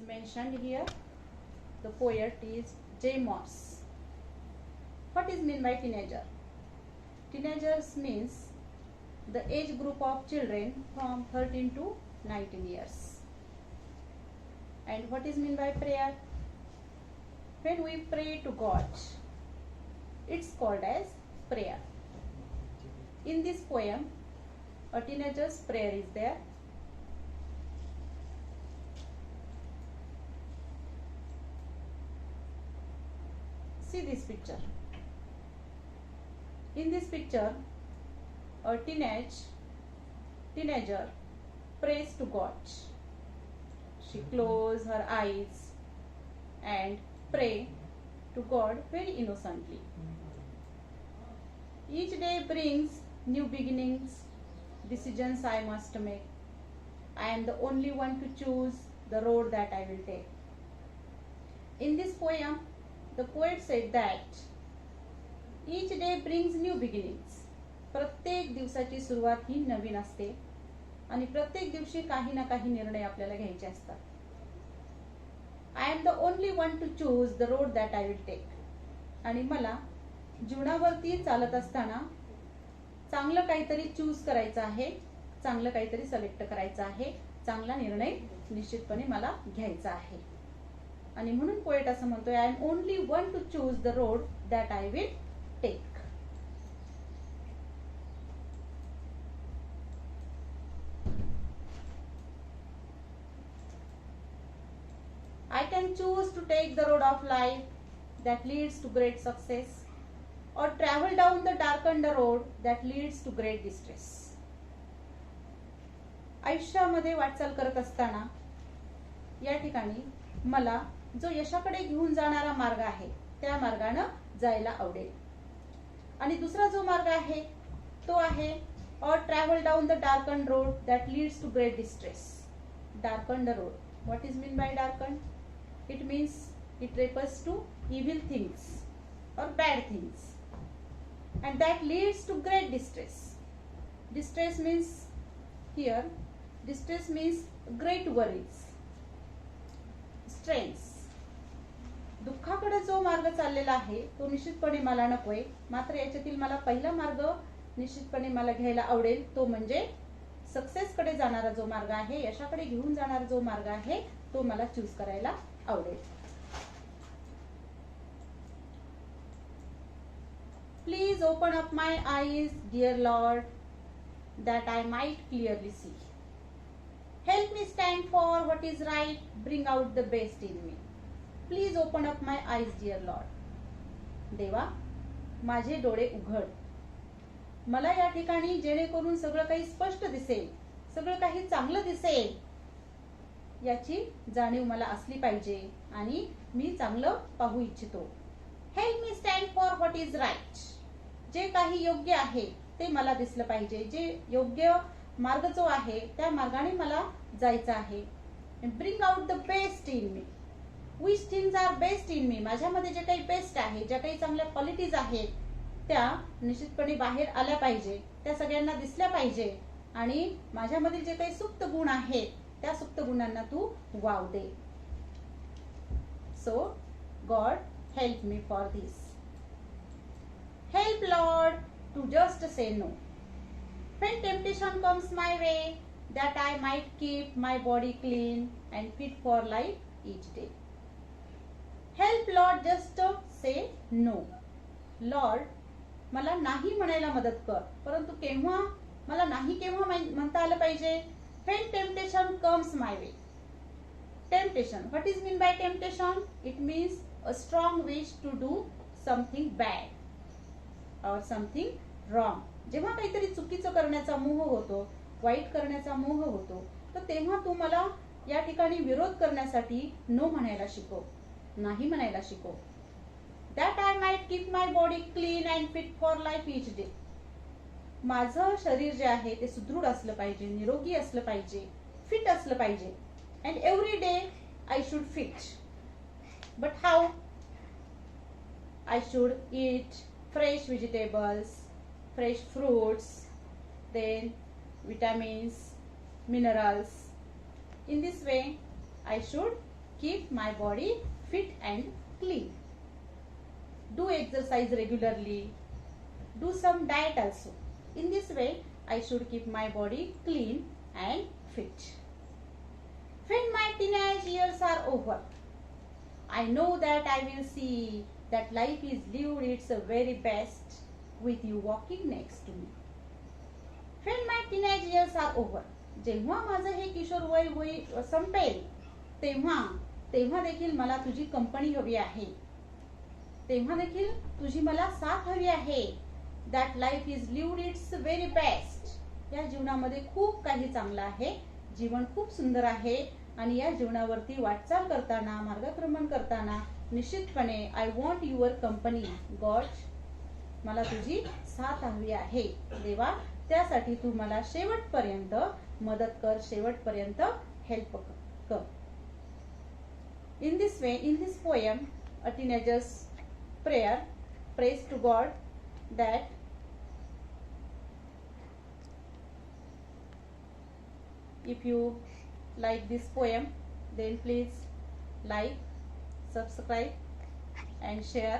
mentioned here. The poet is J. Moss. What is meant by teenager? Teenagers means the age group of children from 13 to 19 years. And what is meant by prayer? When we pray to God, it's called as prayer. In this poem, a teenager's prayer is there. See this picture. In this picture, a teenager prays to God. She closes her eyes and pray to God very innocently. Each day brings new beginnings, decisions I must make. I am the only one to choose the road that I will take. In this poem, the poet said that each day brings new beginnings. प्रत्येक दिवसाची सुरुवात ही नवीन असते आणि प्रत्येक दिवशी काही ना काही निर्णय आपल्याला घ्यायचे असतात. I am the only one to choose the road that I will take. आणि मला जीवनावरती चालत असताना चांगलं काहीतरी चूज करायचं आहे, चांगलं काहीतरी सिलेक्ट करायचं आहे, चांगला निर्णय निश्चितपणे मला घ्यायचा आहे. आणि म्हणून पोएट असं म्हणतोय, I am only one to choose the road that I will take. I can choose to take the road of life that leads to great success or travel down the darkened road that leads to great distress. आयुष्यामध्ये वाटचाल करत असताना या ठिकाणी मला जो यशाकडे घेऊन जाणारा मार्ग आहे त्या मार्गाने जायला आवडेल. आणि दुसरा जो मार्ग आहे तो आहे or travel down the darkened road that leads to great distress. Darkened road. What is meant by darkened? It means it refers to evil things or bad things, and that leads to great distress. Distress means here, distress means great worries, stress. दुःखाकडे जो मार्ग चाललेला आहे तो निश्चितपणे मला नकोय. मात्र याच्यातील मला पहिला मार्ग निश्चितपणे मला घ्यायला आवडेल, तो म्हणजे सक्सेस कडे जाणारा जो मार्ग आहे, यशाकडे घेऊन जाणारा जो मार्ग आहे तो मला चूज करायला आवडेल. Please open up my eyes, dear Lord, that I might clearly see. Help me stand for what is right, bring out the best in me. Please open up my eyes, dear Lord. देवा, माझे डोळे उघड. मला या ठिकाणी जेणेकरून सगळं काही स्पष्ट दिसेल, सगळं काही चांगलं दिसेल याची जाणीव मला असली पाहिजे आणि मी चांगलं पाहू इच्छितो. Help me stand for what is right. जे काही योग्य आहे ते मला दिसलं पाहिजे. जे योग्य मार्ग जो आहे त्या मार्गाने मला जायचं आहे. Bring out the best in me. Which things are best in me. माझ्यामध्ये जे काही बेस्ट आहे, ज्या काही चांगल्या क्वालिटीज आहेत त्या निश्चितपणे बाहेर आल्या पाहिजे, त्या सगळ्यांना दिसल्या पाहिजे. आणि माझ्यामधील जे काही सुप्त गुण आहेत त्या सुप्त गुणांना तू वाव दे. So God help me for this. Help Lord to just say no. When temptation comes my way, that I might keep my body clean and fit for life each day. Help Lord just say no. Lord, मला नाही म्हणायला मदत कर. परंतु केव्हा मला नाही केव्हा म्हणता आलं पाहिजे? When temptation comes my way. Temptation. What is mean by temptation? It means a strong wish to do something bad or something wrong. जेव्हा काहीतरी चुकीचं करण्याचा मोह होतो, वाईट करण्याचा मोह होतो, तर तेव्हा तू मला या ठिकाणी विरोध करण्यासाठी नो म्हणायला शिकव, नाही म्हणायला शिकव. That I might keep my body clean and fit for life each day. माझं शरीर जे आहे ते सुदृढ असलं पाहिजे, निरोगी असलं पाहिजे, फिट असलं पाहिजे. And every day I should fit. But how? I should eat fresh vegetables, fresh fruits, then vitamins, minerals. In this way I should keep my body fit and clean. Do exercise regularly. Do some diet also. In this way, I should keep my body clean and fit. When my teenage years are over, I know that I will see that life is lived its very best with you walking next to me. When my teenage years are over, जेव्हा माझं हे किशोर वय संपेल तेव्हा देखील मला तुझी company हवी आहे. तेव्हा देखील तुझी मला साथ हवी आहे. That life is lived it's very best. या जीवनामध्ये खूप काही चांगलं आहे. जीवन खूप सुंदर आहे आणि या जीवनावरती वाटचाल करताना मार्गक्रमण करताना निश्चितपणे I want your company God. मला तुझी साथ हवी आहे. देवा, त्यासाठी तू मला शेवटपर्यंत मदत कर, शेवटपर्यंत हेल्प कर. In this way, in this poem, a teenager's prayer prays to God that if you like this poem, then please like, subscribe and share